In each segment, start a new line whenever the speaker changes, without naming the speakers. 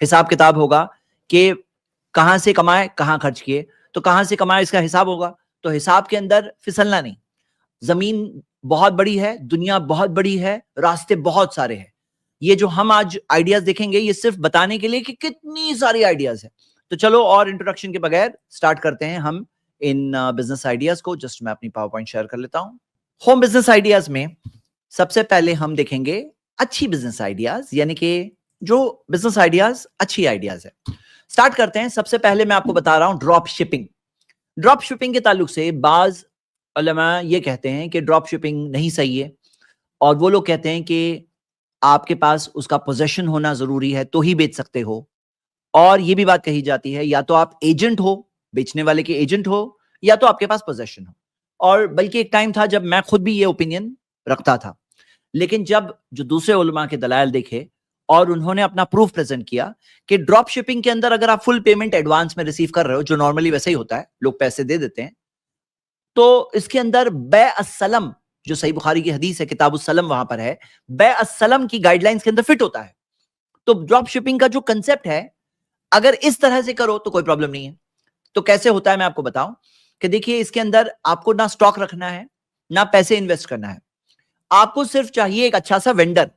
हिसाब किताब होगा कि कहां से कमाए कहां खर्च किए, तो कहां से कमाए इसका हिसाब होगा। तो हिसाब के अंदर फिसलना नहीं। जमीन बहुत बड़ी है, दुनिया बहुत बड़ी है, रास्ते बहुत सारे हैं। ये जो हम आज आइडियाज देखेंगे ये सिर्फ बताने के लिए कि कितनी सारी आइडियाज है। तो चलो और इंट्रोडक्शन के बगैर स्टार्ट करते हैं हम इन बिजनेस आइडियाज को। जस्ट मैं अपनी पावर पॉइंट शेयर कर लेता हूं। होम बिजनेस आइडियाज में सबसे पहले हम देखेंगे अच्छी बिजनेस आइडियाज, यानी कि जो बिजनेस आइडियाज अच्छी आइडियाज है। स्टार्ट करते हैं। सबसे पहले मैं आपको बता रहा हूं ड्रॉप शिपिंग। ड्रॉप शिपिंग के ताल्लुक से बाज उलमा ये कहते हैं कि ड्रॉप शिपिंग नहीं सही है, और वो लोग कहते हैं कि आपके पास उसका पोजेशन होना जरूरी है तो ही बेच सकते हो। और ये भी बात कही जाती है या तो आप एजेंट हो, बेचने वाले के एजेंट हो, या तो आपके पास पोजेशन हो। और बल्कि एक टाइम था जब मैं खुद भी ये ओपिनियन रखता था, लेकिन जब जो दूसरे उलमा के दलाइल देखे और उन्होंने अपना प्रूफ प्रेजेंट किया कि ड्रॉप शिपिंग के अंदर अगर आप फुल पेमेंट एडवांस में रिसीव कर रहे हो, जो नॉर्मली वैसे ही होता है, लोग पैसे दे देते हैं, तो इसके अंदर बै-अस-सलम, जो सही बुखारी की हदीस है, किताबुस-सलम वहां पर है, बै-अस-सलम की गाइडलाइंस के अंदर फिट होता है। तो ड्रॉप शिपिंग का जो कंसेप्ट है, अगर इस तरह से करो तो कोई प्रॉब्लम नहीं है। तो कैसे होता है मैं आपको बताऊं कि देखिए, इसके अंदर आपको ना स्टॉक रखना है, ना पैसे इन्वेस्ट करना है। आपको सिर्फ चाहिए एक अच्छा सा वेंडर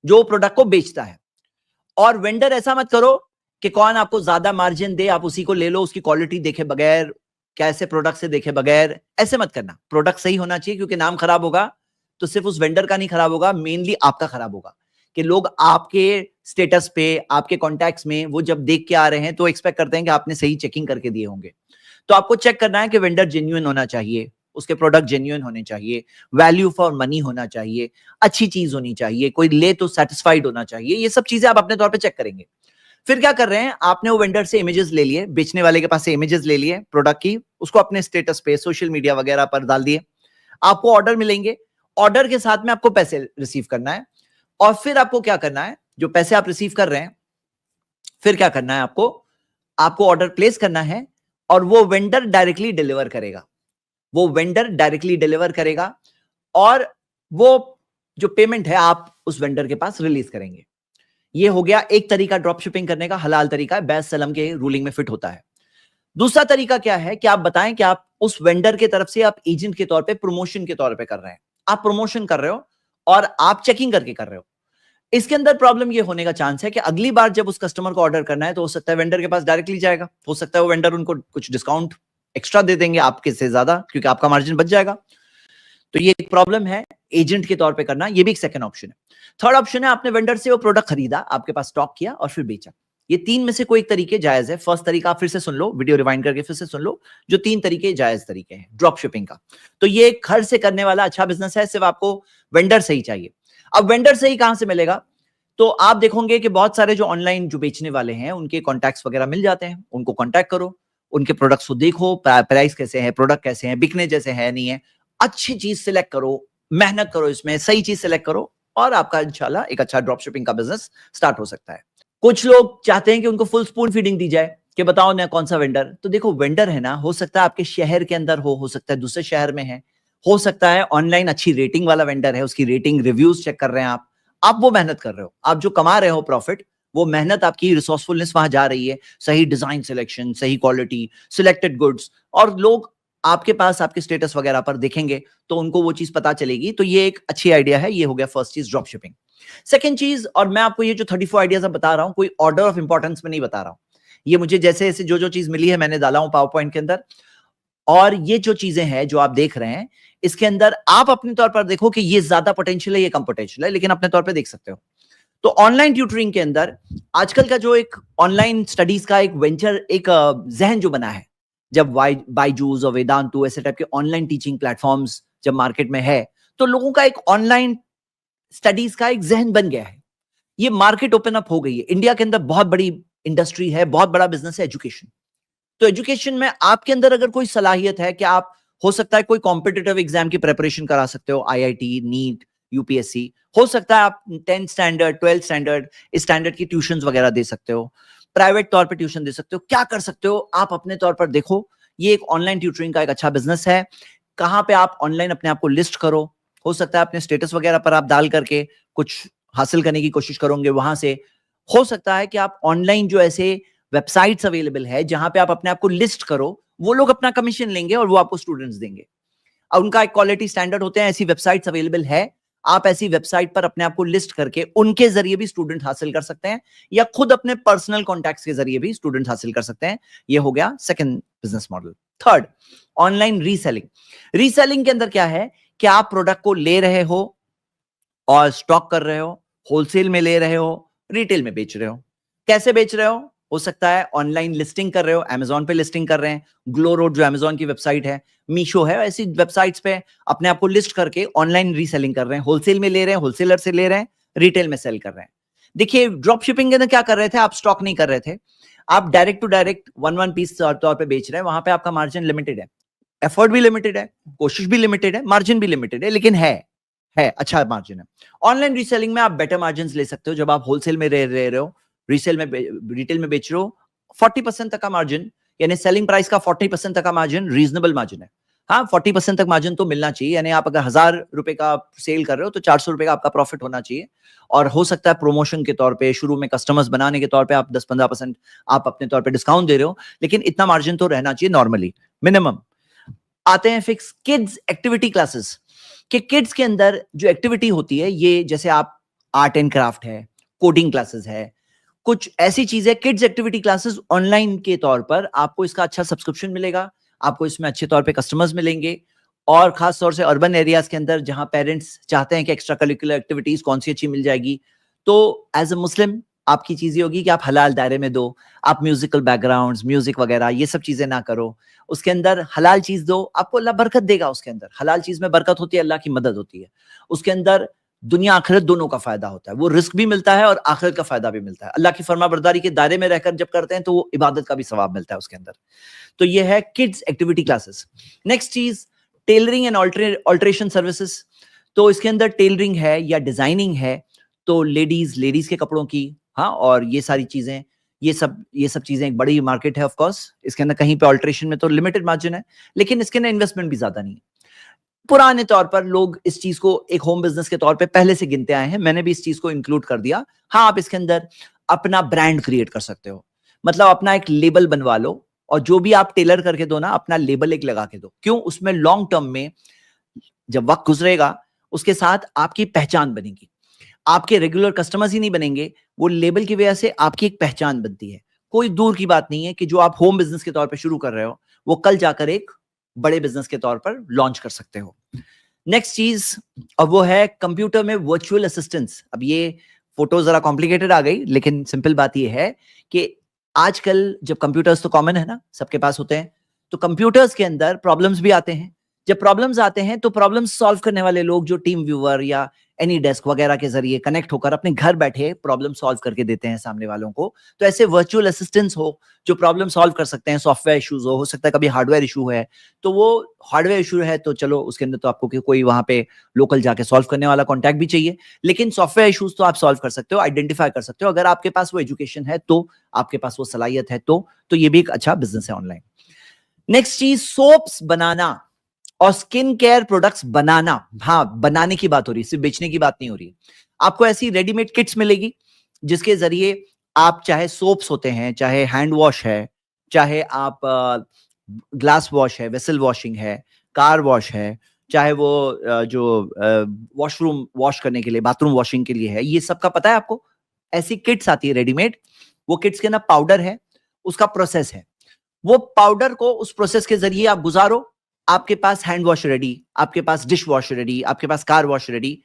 जो प्रोडक्ट को बेचता है। और वेंडर ऐसा मत करो कि कौन आपको ज्यादा मार्जिन दे आप उसी को ले लो, उसकी क्वालिटी देखे बगैर, कैसे प्रोडक्ट से देखे बगैर। ऐसे मत करना। प्रोडक्ट सही होना चाहिए, क्योंकि नाम खराब होगा तो सिर्फ उस वेंडर का नहीं खराब होगा, मेनली आपका खराब होगा। कि लोग आपके स्टेटस पे, आपके कॉन्टैक्ट्स में वो जब देख के आ रहे हैं तो एक्सपेक्ट करते हैं कि आपने सही चेकिंग करके दिए होंगे। तो आपको चेक करना है कि वेंडर जेन्युइन होना चाहिए, उसके प्रोडक्ट जेन्युइन होने चाहिए, वैल्यू फॉर मनी होना चाहिए, अच्छी चीज होनी चाहिए, कोई ले तो सेटिस्फाइड होना चाहिए। ये सब चीजें आप अपने तौर पे चेक करेंगे। फिर क्या कर रहे हैं, आपने वो वेंडर से इमेजेस ले लिए, बेचने वाले के पास से इमेजेस ले लिए प्रोडक्ट की, उसको अपने स्टेटस पे, सोशल मीडिया वगैरह पर डाल दिए। आपको ऑर्डर मिलेंगे, ऑर्डर के साथ में आपको पैसे रिसीव करना है। और फिर आपको क्या करना है, जो पैसे आप रिसीव कर रहे हैं, फिर क्या करना है आपको, आपको ऑर्डर प्लेस करना है और वो वेंडर डायरेक्टली डिलीवर करेगा। वो वेंडर डायरेक्टली डिलीवर करेगा और वो जो पेमेंट है आप उस वेंडर के पास रिलीज करेंगे। ये हो गया एक तरीका ड्रॉप शिपिंग करने का, हलाल तरीका है, बैस सलम के रूलिंग में फिट होता है। दूसरा तरीका क्या है कि आप बताएं कि आप उस वेंडर के तरफ से आप एजेंट के तौर पे, प्रमोशन के तौर पे कर रहे हैं। आप प्रमोशन कर रहे हो और आप चेकिंग करके कर रहे हो। इसके अंदर प्रॉब्लम ये होने का चांस है कि अगली बार जब उस कस्टमर को ऑर्डर करना है तो हो सकता है वेंडर के पास डायरेक्टली जाएगा, हो सकता है वो वेंडर उनको कुछ डिस्काउंट एक्स्ट्रा दे देंगे आपके से ज्यादा, क्योंकि आपका मार्जिन बच जाएगा। तो ये एक प्रॉब्लम है एजेंट के तौर पे करना, ये भी एक सेकंड ऑप्शन है। थर्ड ऑप्शन है आपने वेंडर से वो प्रोडक्ट खरीदा, आपके पास स्टॉक किया और फिर बेचा। ये तीन में से कोई एक तरीके जायज है। फर्स्ट तरीका आप फिर से सुन लो, वीडियो रिवाइंड करके फिर से सुन लो, जो तीन तरीके जायज तरीके हैं ड्रॉप शिपिंग का। तो ये घर से करने वाला अच्छा बिजनेस है, सिर्फ आपको वेंडर सही चाहिए। अब वेंडर सही कहां से मिलेगा, तो आप देखोगे कि बहुत सारे जो ऑनलाइन जो बेचने वाले हैं उनके कॉन्टैक्ट्स वगैरह मिल जाते हैं, उनको कॉन्टैक्ट करो, उनके प्रोडक्ट्स को देखो, प्राइस कैसे है, प्रोडक्ट कैसे हैं, बिकने जैसे है नहीं है, अच्छी चीज सिलेक्ट करो, मेहनत करो, इसमें सही चीज सिलेक्ट करो और आपका इंशाल्लाह एक अच्छा ड्रॉप शिपिंग का बिजनेस स्टार्ट हो सकता है। कुछ लोग चाहते हैं कि उनको फुल स्पून फीडिंग दी जाए कि बताओ ना कौन सा वेंडर। तो देखो, वेंडर है ना, हो सकता है आपके शहर के अंदर हो सकता है दूसरे शहर में है, हो सकता है ऑनलाइन अच्छी रेटिंग वाला वेंडर है, उसकी रेटिंग रिव्यूज चेक कर रहे हैं आप वो मेहनत कर रहे हो, आप जो कमा रहे हो प्रॉफिट, वो मेहनत आपकी, रिसोर्सफुलनेस वहां जा रही है, सही डिजाइन सिलेक्शन, सही क्वालिटी, सिलेक्टेड गुड्स, और लोग आपके पास आपके स्टेटस वगैरह पर देखेंगे तो उनको वो चीज पता चलेगी। तो ये एक अच्छी आइडिया है। ये हो गया फर्स्ट चीज, ड्रॉप शिपिंग। सेकंड चीज, और मैं आपको ये जो 34 आइडियाज बता रहा हूं, कोई ऑर्डर ऑफ इंपॉर्टेंस में नहीं बता रहा हूं, ये मुझे जैसे जैसे जो चीज मिली है मैंने डाला हूं पावर पॉइंट के अंदर। और ये जो चीजें हैं जो आप देख रहे हैं, इसके अंदर आप अपने तौर पर देखो कि ये ज्यादा पोटेंशियल है, ये कम पोटेंशियल है, लेकिन अपने तौर पर देख सकते हो। तो ऑनलाइन ट्यूटरिंग के अंदर आजकल का जो एक ऑनलाइन स्टडीज का एक वेंचर, एक जहन जो बना है, जब बायजूस और वेदांतु ऐसे टाइप के ऑनलाइन टीचिंग प्लेटफॉर्म्स जब मार्केट में है, तो लोगों का एक ऑनलाइन स्टडीज का एक जहन बन गया है। ये मार्केट ओपन अप हो गई है। इंडिया के अंदर बहुत बड़ी इंडस्ट्री है, बहुत बड़ा बिजनेस है एजुकेशन। तो एजुकेशन में आपके अंदर अगर कोई सलाहियत है कि आप, हो सकता है कोई कॉम्पिटिटिव एग्जाम की प्रिपरेशन करा सकते हो, आईआईटी, नीट, यूपीएससी, हो सकता है आप 10th स्टैंडर्ड, 12th स्टैंडर्ड, इस स्टैंडर्ड की ट्यूशंस वगैरह दे सकते हो, प्राइवेट तौर पे ट्यूशन दे सकते हो, क्या कर सकते हो आप अपने तौर पर देखो। ये एक ऑनलाइन ट्यूटरिंग का एक अच्छा बिजनेस है। कहां पे आप ऑनलाइन अपने आप को लिस्ट करो, हो सकता है अपने स्टेटस वगैरह पर आप डाल करके कुछ हासिल करने की कोशिश करोगे वहां से, हो सकता है कि आप ऑनलाइन जो ऐसे वेबसाइट्स अवेलेबल है जहां पे आप अपने आप को लिस्ट करो, वो लोग अपना कमीशन लेंगे और वो आपको स्टूडेंट्स देंगे। और उनका एक क्वालिटी स्टैंडर्ड होते हैं, ऐसी वेबसाइट्स अवेलेबल है। आप ऐसी वेबसाइट पर अपने आप को लिस्ट करके उनके जरिए भी स्टूडेंट हासिल कर सकते हैं, या खुद अपने पर्सनल कॉन्टैक्ट्स के जरिए भी स्टूडेंट हासिल कर सकते हैं। ये हो गया second business model. Third, online reselling. Reselling के अंदर क्या है कि आप प्रोडक्ट को ले रहे हो और स्टॉक कर रहे हो, होलसेल में ले रहे हो, रिटेल में बेच रहे हो। कैसे बेच रहे हो सकता है ऑनलाइन लिस्टिंग कर रहे हो, अमेजॉन पे लिस्टिंग कर रहे हैं, ग्लो रोड जो अमेजॉन की वेबसाइट है, मीशो है, ऐसी वेबसाइट्स पे अपने आप को लिस्ट करके ऑनलाइन रीसेलिंग कर रहे हैं, होलसेल में ले रहे हैं, होलसेलर से ले रहे हैं, रिटेल में सेल कर रहे हैं। देखिए ड्रॉप शिपिंग के अंदर क्या कर रहे थे, आप स्टॉक नहीं कर रहे थे, आप direct to direct one piece तौर पे बेच रहे हैं। वहां पे आपका मार्जिन लिमिटेड है, एफर्ट भी लिमिटेड है, कोशिश भी लिमिटेड है, मार्जिन भी लिमिटेड है, लेकिन है अच्छा मार्जिन है। ऑनलाइन रीसेलिंग में आप बेटर मार्जिन ले सकते हो। जब आप होलसेल में रह रहे हो, रिटेल में बेच रहे हो, 40% तक का मार्जिन, यानी सेलिंग प्राइस का 40% तक का मार्जिन रीजनेबल मार्जिन है। हाँ, 40% तक मार्जिन तो मिलना चाहिए, यानी आप अगर 1000 रुपए का सेल कर रहे हो तो 400 रुपए का आपका प्रॉफिट होना चाहिए। और हो सकता है प्रमोशन के तौर पे, शुरू में कस्टमर्स बनाने के तौर पे आप 10-15% आप अपने तौर पे डिस्काउंट दे रहे हो, लेकिन इतना मार्जिन तो रहना चाहिए नॉर्मली, मिनिमम। आते हैं फिक्स किड्स एक्टिविटी क्लासेस। कि किड्स के अंदर जो एक्टिविटी होती है, ये जैसे आप आर्ट एंड क्राफ्ट है, कोडिंग क्लासेस है, कुछ ऐसी चीजें, किड्स एक्टिविटी क्लासेस ऑनलाइन के तौर पर आपको इसका अच्छा सब्सक्रिप्शन मिलेगा, आपको इसमें अच्छे तौर पे कस्टमर्स मिलेंगे। और खास तौर से अर्बन एरियाज के अंदर जहां पेरेंट्स चाहते हैं कि एक्स्ट्रा करिकुलर एक्टिविटीज कौन सी अच्छी मिल जाएगी, तो एज अ मुस्लिम आपकी चीज ये होगी कि आप हलाल दायरे में दो, आप म्यूजिकल बैकग्राउंड्स, म्यूजिक वगैरह ये सब चीजें ना करो, उसके अंदर हलाल चीज दो, आपको अल्लाह बरकत देगा। उसके अंदर हलाल चीज में बरकत होती है, अल्लाह की मदद होती है। उसके अंदर दुनिया आखिरत दोनों का फायदा होता है, वो रिस्क भी मिलता है और आखिरत का फायदा भी मिलता है। अल्लाह की फरमाबरदारी के दायरे में रहकर जब करते हैं तो वो इबादत का भी सवाब मिलता है उसके अंदर। तो ये है किड्स एक्टिविटी क्लासेस। नेक्स्ट चीज, टेलरिंग एंड ऑल्ट्रेशन सर्विसेज। तो इसके अंदर टेलरिंग है या डिजाइनिंग है, तो लेडीज के कपड़ों की, हाँ, और ये सारी चीजें, ये सब चीजें एक बड़ी मार्केट है ऑफ कोर्स। इसके अंदर कहीं पे ऑल्ट्रेशन में तो लिमिटेड मार्जिन है, लेकिन इसके अंदर इन्वेस्टमेंट भी ज्यादा नहीं है। पुराने तौर पर लोग इस चीज को एक होम बिजनेस के तौर पे पहले से गिनते आए हैं, मैंने भी इस चीज को इंक्लूड कर दिया। हाँ, आप इसके अंदर अपना ब्रांड क्रिएट कर सकते हो, मतलब अपना एक लेबल बनवा लो, और जो भी आप टेलर करके दो ना, अपना लेबल एक लगा के दो। क्यों? उसमें लॉन्ग टर्म में जब वक्त गुजरेगा उसके साथ आपकी पहचान बनेगी, आपके रेगुलर कस्टमर्स ही नहीं बनेंगे, वो लेबल की वजह से आपकी एक पहचान बनती है। कोई दूर की बात नहीं है कि जो आप होम बिजनेस के तौर पे शुरू कर रहे हो, वो कल जाकर एक बड़े बिजनेस के तौर पर लॉन्च कर सकते हो। नेक्स्ट चीज, अब वो है कंप्यूटर में वर्चुअल असिस्टेंस। अब ये फोटो जरा कॉम्प्लिकेटेड आ गई, लेकिन सिंपल बात ये है कि आजकल जब कंप्यूटर्स तो कॉमन है ना, सबके पास होते हैं, तो कंप्यूटर्स के अंदर प्रॉब्लम्स भी आते हैं। जब प्रॉब्लम्स आते हैं तो प्रॉब्लम्स सॉल्व करने वाले लोग जो टीम व्यूअर या एनी डेस्क वगैरह के जरिए कनेक्ट होकर अपने घर बैठे प्रॉब्लम सॉल्व करके देते हैं सामने वालों को। तो ऐसे वर्चुअल असिस्टेंट्स हो जो प्रॉब्लम सॉल्व कर सकते हैं, सॉफ्टवेयर इश्यूज हो सकता है कभी हार्डवेयर इशू है, तो वो हार्डवेयर इशू है तो चलो उसके अंदर तो आपको कोई वहां पे लोकल जाके सॉल्व करने वाला कॉन्टैक्ट भी चाहिए, लेकिन सॉफ्टवेयर इशूज तो आप सॉल्व कर सकते हो, आइडेंटिफाई कर सकते हो, अगर आपके पास वो एजुकेशन है, तो आपके पास वो सलाहियत है, तो ये भी एक अच्छा बिजनेस है ऑनलाइन। नेक्स्ट चीज, सोप्स बनाना और स्किन केयर प्रोडक्ट्स बनाना। हाँ, बनाने की बात हो रही है, सिर्फ बेचने की बात नहीं हो रही है। आपको ऐसी रेडीमेड किट्स मिलेगी जिसके जरिए आप, चाहे सोप्स होते हैं, चाहे हैंड वॉश है, चाहे आप ग्लास वॉश है, वेसल वॉशिंग है, कार वॉश है, चाहे वो जो वॉशरूम वॉश करने के लिए, बाथरूम वॉशिंग के लिए है, ये सब का पता है आपको। ऐसी किट्स आती है रेडीमेड, वो किट्स के ना पाउडर है, उसका प्रोसेस है, वो पाउडर को उस प्रोसेस के जरिए आप गुजारो, आपके पास हैंड वॉश रेडी, आपके पास डिश वॉश रेडी, आपके पास कार वॉश रेडी।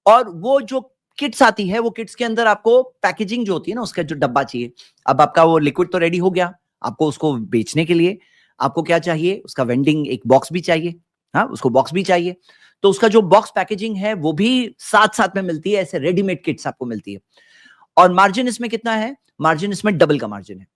और वो जो किट्स आती है, वो किट्स के अंदर आपको पैकेजिंग जो होती है ना, उसका जो डब्बा चाहिए। अब आपका वो लिक्विड तो रेडी हो गया, आपको उसको बेचने के लिए आपको क्या चाहिए, उसका वेंडिंग एक बॉक्स भी चाहिए, हाँ, उसको बॉक्स भी चाहिए। तो उसका जो बॉक्स पैकेजिंग है वो भी साथ साथ में मिलती है, ऐसे रेडीमेड किट्स आपको मिलती है। और मार्जिन इसमें कितना है? मार्जिन इसमें डबल का मार्जिन है,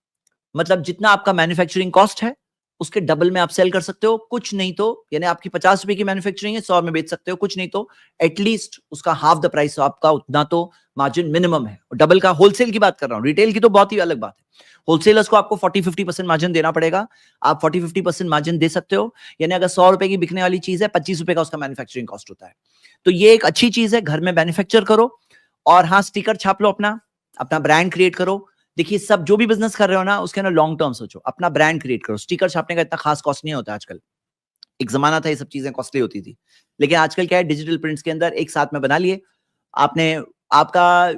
मतलब जितना आपका मैन्युफैक्चरिंग कॉस्ट है उसके डबल में आप सेल कर सकते हो। कुछ नहीं तो, यानी आपकी 50 रुपए की मैन्युफैक्चरिंग है, 100 में बेच सकते हो, कुछ नहीं तो एटलीस्ट उसका हाफ द प्राइस आपका, उतना तो मार्जिन मिनिमम है। डबल का होलसेल की बात कर रहा हूं, रिटेल की तो बहुत ही अलग बात है। होलसेलर्स को आपको 40-50% मार्जिन देना पड़ेगा, आप 40-50% मार्जिन दे सकते हो, यानी अगर 100 रुपए की बिकने वाली चीज है, 25 रुपए का उसका मैन्युफैक्चरिंग कॉस्ट होता है। तो ये एक अच्छी चीज है, घर में मैन्युफैक्चर करो। और हाँ, स्टिकर छाप लो अपना, अपना ब्रांड क्रिएट करो। देखिए सब जो भी बिजनेस कर रहे हो ना उसके अंदर लॉन्ग टर्म सोचो, अपना ब्रांड क्रिएट करो। स्टिकर छापने का इतना खास कॉस्ट नहीं होता आजकल, एक जमाना था ये सब चीजें कॉस्टली होती थी, लेकिन आजकल क्या है, डिजिटल प्रिंट्स के अंदर एक साथ में बना लिए आपने, आपका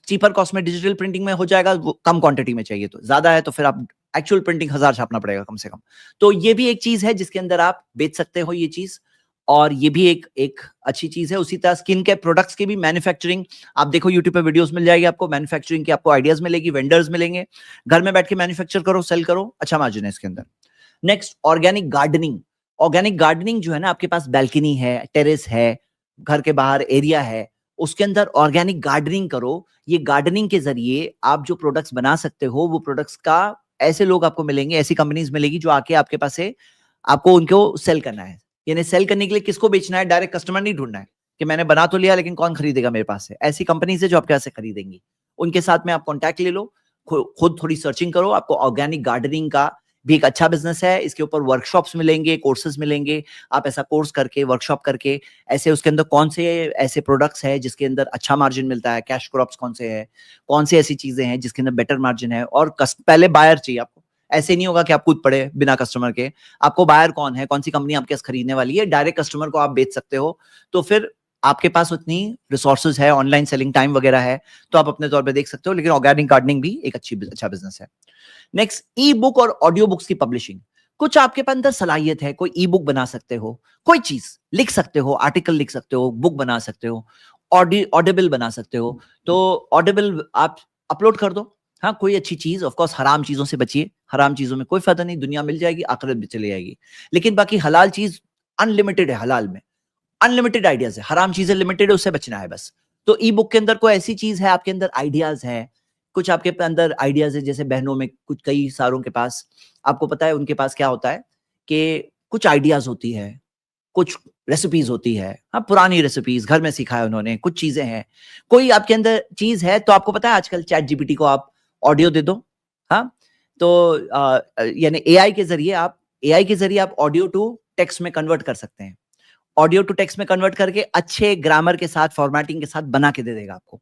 चीपर कॉस्ट में डिजिटल प्रिंटिंग में हो जाएगा, वो कम क्वांटिटी में चाहिए तो ज्यादा है तो फिर आप एक्चुअल प्रिंटिंग 1000 छापना पड़ेगा कम से कम। तो ये भी एक चीज है जिसके अंदर आप बेच सकते हो ये चीज, और ये भी एक एक अच्छी चीज है। उसी तरह स्किन के प्रोडक्ट्स की भी मैन्युफैक्चरिंग आप देखो, यूट्यूब पे वीडियोस मिल जाएगी आपको, मैन्युफैक्चरिंग की आपको आइडियाज मिलेगी, वेंडर्स मिलेंगे, घर में बैठ के मैन्युफैक्चर करो, सेल करो, अच्छा मार्जिन है इसके अंदर। Next, organic gardening. Organic gardening जो है ना, आपके पास बैल्कनी है, टेरेस है, घर के बाहर एरिया है, उसके अंदर ऑर्गेनिक गार्डनिंग करो। ये गार्डनिंग के जरिए आप जो प्रोडक्ट्स बना सकते हो, वो प्रोडक्ट्स का ऐसे लोग आपको मिलेंगे, ऐसी कंपनीज मिलेगी जो आके आपके पास से आपको उनको सेल करना है। यानी सेल करने के लिए किसको बेचना है, डायरेक्ट कस्टमर नहीं ढूंढना है कि मैंने बना तो लिया लेकिन कौन खरीदेगा मेरे पास से। ऐसी कंपनी से जो आपके पास से खरीदेंगी, उनके साथ में आप कॉन्टैक्ट ले लो, खुद थोड़ी सर्चिंग करो। आपको ऑर्गेनिक गार्डनिंग का भी एक अच्छा बिजनेस है, इसके ऊपर वर्कशॉप्स मिलेंगे, कोर्सेज मिलेंगे। आप ऐसा कोर्स करके, वर्कशॉप करके, ऐसे उसके अंदर कौन से ऐसे प्रोडक्ट्स है जिसके अंदर अच्छा मार्जिन मिलता है, कैश क्रॉप्स कौन से है, कौन सी ऐसी चीजें हैं जिसके अंदर बेटर मार्जिन है, और पहले बायर चाहिए आपको। ऐसे नहीं होगा कि आप कूद पड़े बिना कस्टमर के, आपको बायर कौन है, कौन सी कंपनी आपके पास खरीदने वाली है, डायरेक्ट कस्टमर को आप बेच सकते हो। तो फिर आपके पास उतनी रिसोर्सेज है, ऑनलाइन सेलिंग टाइम वगैरह है, तो आप अपने तौर पे देख सकते हो। लेकिन ऑर्गेनिक गार्डनिंग भी एक अच्छा बिजनेस है। नेक्स्ट, ई बुक और ऑडियो बुक्स की पब्लिशिंग। कुछ आपके पास अंदर सलाहियत है, कोई ई बुक बना सकते हो, कोई चीज लिख सकते हो, आर्टिकल लिख सकते हो, बुक बना सकते हो, ऑडिबल बना सकते हो। तो ऑडिबल आप अपलोड कर दो। हाँ, कोई अच्छी चीज, ऑफ कोर्स हराम चीजों से बचिए, हराम चीजों में कोई फायदा नहीं, दुनिया मिल जाएगी, आखिरत भी चली जाएगी। लेकिन बाकी हलाल चीज अनलिमिटेड है, हलाल में अनलिमिटेड आइडियाज है, हराम चीजें लिमिटेड है, उससे बचना है बस। तो ई बुक के अंदर कोई ऐसी चीज है, आपके अंदर आइडियाज है, कुछ आपके अंदर आइडियाज है, जैसे बहनों में कुछ कई सारों के पास, आपको पता है उनके पास क्या होता है कि कुछ आइडियाज होती है, कुछ रेसिपीज होती है, हाँ पुरानी रेसिपीज घर में सीखा है उन्होंने, कुछ चीजें हैं, कोई आपके अंदर चीज है, तो आपको पता है आजकल चैट जीपीटी को आप ऑडियो दे दो। हाँ, तो यानी एआई के जरिए आप ऑडियो टू टेक्स्ट में कन्वर्ट कर सकते हैं, ऑडियो टू टेक्स्ट में कन्वर्ट करके अच्छे ग्रामर के साथ, फॉर्मेटिंग के साथ बना के दे देगा आपको।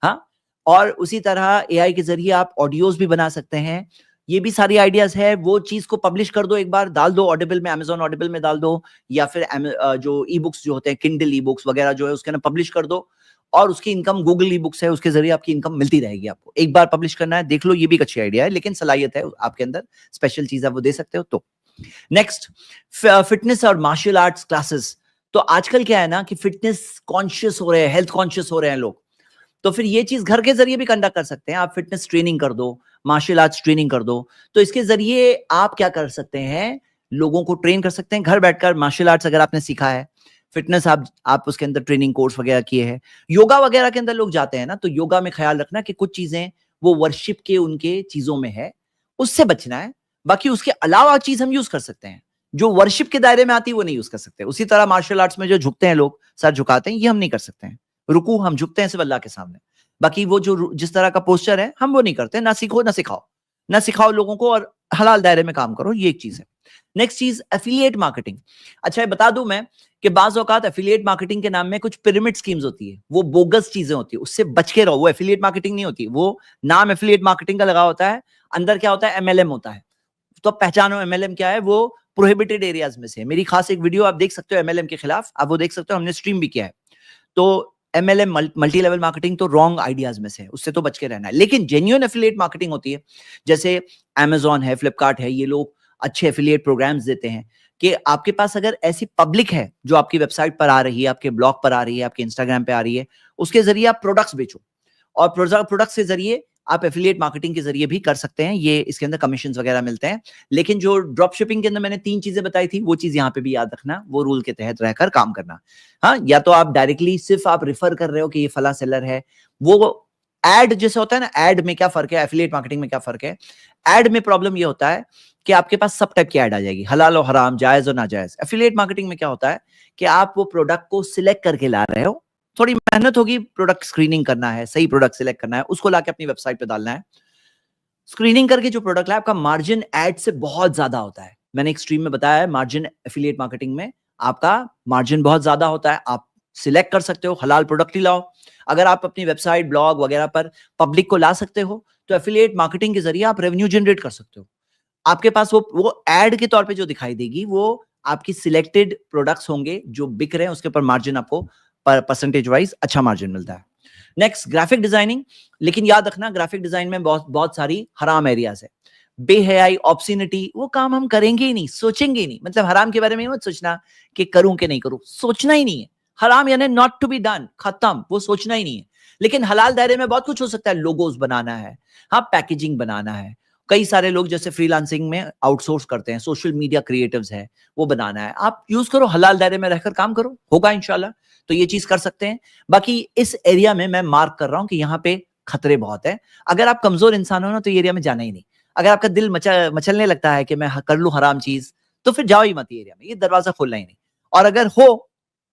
हाँ, और उसी तरह एआई के जरिए आप ऑडियोज भी बना सकते हैं। ये भी सारी आइडियाज है। वो चीज को पब्लिश कर दो, एक बार डाल दो ऑडिबल में, अमेजॉन ऑडिबल में डाल दो, या फिर जो ई बुक्स जो होते हैं, किंडल ई बुक्स वगैरह जो है, उसके अंदर पब्लिश कर दो, और उसकी इनकम गूगल ई बुक्स है, उसके जरिए आपकी इनकम मिलती रहेगी। आपको एक बार पब्लिश करना है, देख लो, ये भी एक अच्छी आइडिया है, लेकिन सलाहियत है आपके अंदर, स्पेशल चीज आप वो दे सकते हो। तो नेक्स्ट, फिटनेस और मार्शल आर्ट्स क्लासेस। तो आजकल क्या है ना कि फिटनेस कॉन्शियस हो रहे हैं, हेल्थ कॉन्शियस हो रहे हैं लोग, तो फिर ये चीज घर के जरिए भी कंडक्ट कर सकते हैं। आप फिटनेस ट्रेनिंग कर दो, मार्शल आर्ट्स ट्रेनिंग कर दो, तो इसके जरिए आप क्या कर सकते हैं, लोगों को ट्रेन कर सकते हैं घर बैठकर। मार्शल आर्ट्स अगर आपने सीखा है, फिटनेस आप उसके अंदर ट्रेनिंग कोर्स वगैरह किए हैं, योगा वगैरह के अंदर लोग जाते हैं ना, तो योगा में ख्याल रखना कि कुछ चीजें वो वर्शिप के उनके चीजों में है, उससे बचना है। बाकी उसके अलावा चीज हम यूज कर सकते हैं, जो वर्शिप के दायरे में आती है वो नहीं यूज कर सकते। उसी तरह मार्शल आर्ट्स में जो झुकते हैं लोग, सर झुकाते हैं, ये हम नहीं कर सकते हैं। रुकू हम झुकते हैं सिर्फ अल्लाह के सामने, बाकी वो जो जिस तरह का पोस्चर है हम वो नहीं करते। ना सीखो ना सिखाओ, ना सिखाओ लोगों को, और हलाल दायरे में काम करो, ये एक चीज है। नेक्स्ट चीज, एफिलिएट मार्केटिंग। अच्छा, ये बता दूं मैं कि बाज औकात एफिलिएट मार्केटिंग के नाम में कुछ पिरामिड स्कीम्स होती है, वो बोगस चीजें होती है, उससे बच के रहो। वो एफिलिएट मार्केटिंग नहीं होती, वो नाम एफिलिएट मार्केटिंग का लगा होता है, अंदर क्या होता है, एमएलएम होता है। तो पहचानो एमएलएम क्या है, वो प्रोहिबिटेड एरियाज में से। मेरी खास एक वीडियो आप देख सकते हो एमएलएम के खिलाफ, आप वो देख सकते हो, हमने स्ट्रीम भी किया है। तो एमएलएम, मल्टी लेवल मार्केटिंग, तो रॉन्ग आइडियाज में से है, उससे तो बच के रहना है। लेकिन जेन्युइन एफिलिएट मार्केटिंग होती है, जैसे अमेजॉन है, फ्लिपकार्ट है, ये लोग अच्छे एफिलिएट प्रोग्राम्स देते हैं कि आपके पास अगर ऐसी पब्लिक है जो आपकी वेबसाइट पर आ रही है, आपके ब्लॉग पर आ रही है, आपके इंस्टाग्राम पे आ रही है, उसके जरिए आप प्रोडक्ट्स बेचो, और प्रोडक्ट के जरिए आप एफिलिएट मार्केटिंग के जरिए भी कर सकते हैं। ये इसके अंदर कमीशन वगैरह मिलते हैं। लेकिन जो ड्रॉप शिपिंग के अंदर मैंने 3 चीजें बताई थी, वो चीज यहाँ पे भी याद रखना, वो रूल के तहत रहकर काम करना। हाँ, या तो आप डायरेक्टली सिर्फ आप रिफर कर रहे हो कि ये फला सेलर है, वो एड जैसे होता है ना, एड में क्या फर्क है, एफिलिएट मार्केटिंग में क्या फर्क है। एड में प्रॉब्लम ये होता है कि आपके पास सब टाइप की एड आ जाएगी, हलाल और हराम, जायज और नाजायज। एफिलिएट मार्केटिंग में क्या होता है कि आप वो प्रोडक्ट को सिलेक्ट करके ला रहे हो, थोड़ी मेहनत होगी, प्रोडक्ट स्क्रीनिंग करना है, सही प्रोडक्ट सिलेक्ट करना है, उसको लाके अपनी वेबसाइट पे डालना है। स्क्रीनिंग करके जो प्रोडक्ट है, आपका मार्जिन एड से बहुत ज्यादा होता है। मैंने एक स्ट्रीम में बताया है, मार्जिन एफिलिएट मार्केटिंग में आपका मार्जिन बहुत ज्यादा होता है। आप सिलेक्ट कर सकते हो, हलाल प्रोडक्ट ही लाओ। अगर आप अपनी वेबसाइट, ब्लॉग वगैरह पर पब्लिक को ला सकते हो, तो एफिलिएट मार्केटिंग के जरिए आप रेवेन्यू जनरेट कर सकते हो। आपके पास वो एड के तौर पे जो दिखाई देगी, वो आपकी सिलेक्टेड प्रोडक्ट्स होंगे जो बिक रहे हैं, उसके ऊपर मार्जिन आपको परसेंटेज वाइज अच्छा मार्जिन मिलता है। Next, graphic designing. लेकिन याद रखना, ग्राफिक डिजाइन में बहुत बहुत सारी हराम एरियाज है। बेहयाई, ऑब्सिनिटी, वो काम हम करेंगे ही नहीं, सोचेंगे ही नहीं। मतलब हराम के बारे में मत सोचना कि करूं कि नहीं करूं, सोचना ही नहीं है। हराम यानी नॉट टू बी डन, खत्म, वो सोचना ही नहीं है। लेकिन हलाल दायरे में बहुत कुछ हो सकता है। लोगोज बनाना है, हाँ, पैकेजिंग बनाना है। कई सारे लोग जैसे फ्रीलांसिंग में आउटसोर्स करते हैं, सोशल मीडिया क्रिएटिव्स है, वो बनाना है। आप यूज करो, हलाल दायरे में रहकर काम करो, होगा इंशाल्लाह। तो ये चीज कर सकते हैं। बाकी इस एरिया में मैं मार्क कर रहा हूं कि यहाँ पे खतरे बहुत है। अगर आप कमजोर इंसान हो ना, तो ये एरिया में जाना ही नहीं। अगर आपका दिल मचलने लगता है कि मैं कर लूं हराम चीज, तो फिर जाओ ही मत ये एरिया में, ये दरवाजा खोलना ही नहीं। और अगर हो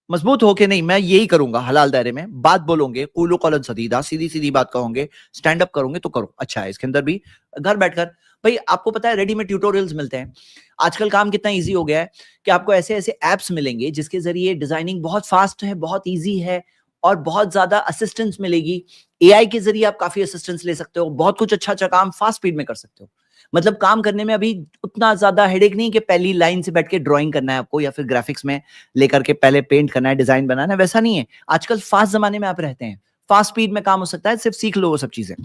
मजबूत हो के नहीं, मैं यही करूंगा हलाल दायरे में, बात बोलोगे, कूलो कौलन सदीदा, सीधी सीधी बात कहोगे, स्टैंड अप करोगे, तो करो, अच्छा है। इसके अंदर भी घर बैठकर, भाई आपको पता है रेडीमेड ट्यूटोरियल्स मिलते हैं। आजकल काम कितना इजी हो गया है कि आपको ऐसे ऐसे एप्स मिलेंगे जिसके जरिए डिजाइनिंग बहुत फास्ट है, बहुत इजी है, और बहुत ज्यादा असिस्टेंस मिलेगी। एआई के जरिए आप काफी असिस्टेंस ले सकते हो, बहुत कुछ अच्छा अच्छा काम फास्ट स्पीड में कर सकते हो। मतलब काम करने में अभी उतना ज्यादा हेडेक नहीं कि पहली लाइन से बैठ के ड्राइंग करना है आपको, या फिर ग्राफिक्स में लेकर के पहले पेंट करना है, डिजाइन बनाना है, वैसा नहीं है। आजकल फास्ट जमाने में आप रहते हैं, फास्ट स्पीड में काम हो सकता है, सिर्फ सीख लो वो सब चीजें।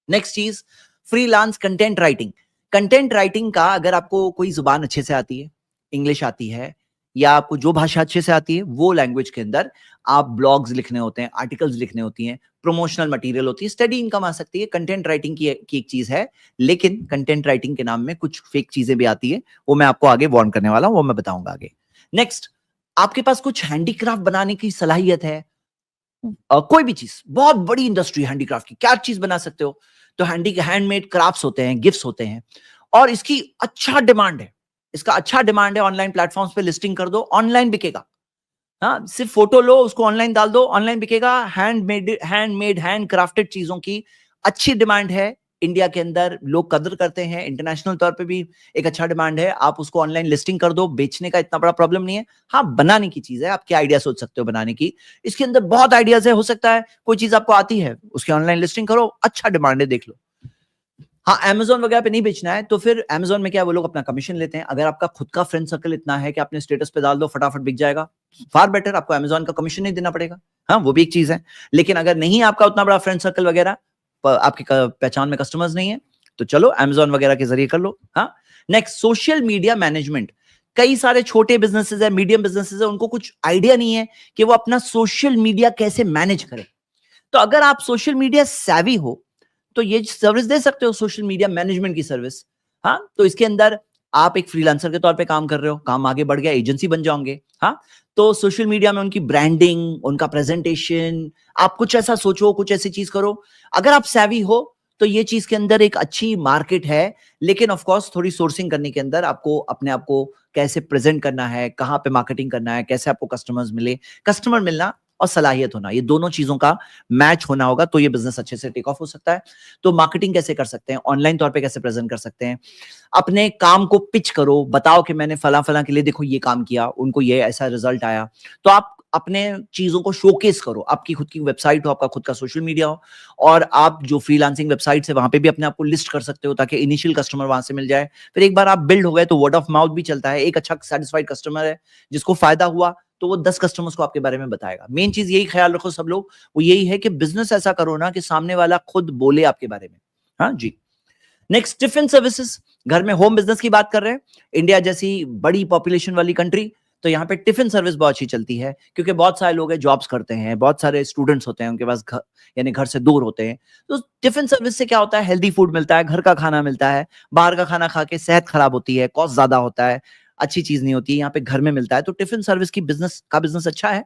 नेक्स्ट चीज, freelance content writing. Content writing का, अगर आपको कोई जुबान अच्छे से आती है, इंग्लिश आती है, या आपको जो भाषा अच्छे से आती है, वो लैंग्वेज के अंदर आप ब्लॉग्स लिखने होते हैं, आर्टिकल्स लिखने होती हैं, प्रमोशनल मटेरियल होती है, स्टडी इनकम आ सकती है। कंटेंट राइटिंग की एक चीज है। लेकिन कंटेंट राइटिंग के नाम में कुछ फेक चीजें भी आती है, वो मैं आपको आगे वार्न करने वाला हूं, वो मैं बताऊंगा आगे। नेक्स्ट, आपके पास कुछ हैंडीक्राफ्ट बनाने की सलाहियत है, कोई भी चीज, बहुत बड़ी इंडस्ट्री हैंडीक्राफ्ट की, क्या चीज बना सकते हो। तो हैंडमेड क्राफ्ट्स होते हैं, गिफ्ट्स होते हैं, और इसकी अच्छा डिमांड है। इसका अच्छा डिमांड है, ऑनलाइन प्लेटफॉर्म्स पे लिस्टिंग कर दो, ऑनलाइन बिकेगा। हाँ, सिर्फ फोटो लो, उसको ऑनलाइन डाल दो, ऑनलाइन बिकेगा। हैंड क्राफ्टेड चीजों की अच्छी डिमांड है। इंडिया के अंदर लोग कदर करते हैं, इंटरनेशनल तौर पे भी एक अच्छा डिमांड है। आप उसको ऑनलाइन लिस्टिंग कर दो, बेचने का इतना बड़ा प्रॉब्लम नहीं है। हाँ, बनाने की चीज है, आप क्या आइडिया सोच सकते हो बनाने की, इसके अंदर बहुत आइडियाज है। हो सकता है कोई चीज आपको आती है, उसकी ऑनलाइन लिस्टिंग करो, अच्छा डिमांड है, देख लो। हाँ, अमेज़न वगैरह पे नहीं बेचना है, तो फिर अमेज़न में क्या है, वो लोग अपना कमीशन लेते हैं। अगर आपका खुद का फ्रेंड सर्कल इतना है कि आपने स्टेटस पे डाल दो, फटाफट बिक जाएगा, फार बेटर, आपको अमेज़न का कमीशन नहीं देना पड़ेगा। हाँ, वो भी एक चीज है। लेकिन अगर नहीं आपका उतना बड़ा फ्रेंड सर्कल वगैरह, आपकी पहचान में कस्टमर्स नहीं है, तो चलो अमेज़न वगैरह के जरिए कर लो। हाँ, नेक्स्ट, सोशल मीडिया मैनेजमेंट। कई सारे छोटे बिजनेसेस है, मीडियम बिजनेसेस है, उनको कुछ आइडिया नहीं है कि वो अपना सोशल मीडिया कैसे मैनेज करें। तो अगर आप सोशल मीडिया savvy हो, तो ये सर्विस दे सकते हो, सोशल मीडिया मैनेजमेंट की सर्विस। हाँ, तो इसके अंदर आप एक फ्रीलांसर के तौर पे काम कर रहे हो, काम आगे बढ़ गया, एजेंसी बन जाओगे। हाँ, तो सोशल मीडिया में उनकी ब्रांडिंग, उनका प्रेजेंटेशन, आप कुछ ऐसा सोचो, कुछ ऐसी चीज करो। अगर आप savvy हो, तो ये चीज के अंदर एक अच्छी मार्केट है। लेकिन ऑफ कोर्स थोड़ी सोर्सिंग करने के अंदर आपको अपने आप को कैसे प्रेजेंट करना है, कहाँ पे मार्केटिंग करना है, कैसे आपको कस्टमर्स मिले, कस्टमर मिलना और सलाहियत होना, ये दोनों चीजों का मैच होना होगा, तो ये बिजनेस अच्छे से टेक ऑफ हो सकता है। तो मार्केटिंग कैसे कर सकते हैं, ऑनलाइन तौर पे कैसे प्रेजेंट कर सकते हैं, अपने काम को पिच करो, बताओ कि मैंने फला फला के लिए देखो ये काम किया, उनको ये ऐसा रिजल्ट आया। तो आप अपने चीजों को शोकेस करो, आपकी खुद की वेबसाइट हो, आपका खुद का सोशल मीडिया हो, और आप जो फ्रीलांसिंग वेबसाइट है वहां पे भी अपने आप को लिस्ट कर सकते हो, ताकि इनिशियल कस्टमर वहां से मिल जाए। फिर एक बार आप बिल्ड हो गए तो वर्ड ऑफ माउथ भी चलता है। एक अच्छा सेटिस्फाइड कस्टमर है, जिसको फायदा हुआ, तो वो 10 कस्टमर्स को आपके बारे में बताएगा। मेन चीज यही ख्याल रखो सब लोग, वो यही है कि बिजनेस ऐसा करो ना कि सामने वाला खुद बोले आपके बारे में। हाँ जी। Next, tiffin services. घर में होम बिजनेस की बात कर रहे हैं, इंडिया जैसी बड़ी पॉपुलेशन वाली कंट्री, तो यहाँ पे टिफिन सर्विस बहुत अच्छी चलती है, क्योंकि बहुत सारे लोग हैं जॉब्स करते हैं, बहुत सारे स्टूडेंट्स होते हैं, उनके पास घर, यानी घर से दूर होते हैं। तो टिफिन सर्विस से क्या होता है, हेल्दी फूड मिलता है, घर का खाना मिलता है। बाहर का खाना खा के सेहत खराब होती है, कॉस्ट ज्यादा होता है, अच्छी चीज नहीं होती है। यहाँ पे घर में मिलता है, तो टिफिन सर्विस की बिजनेस अच्छा है,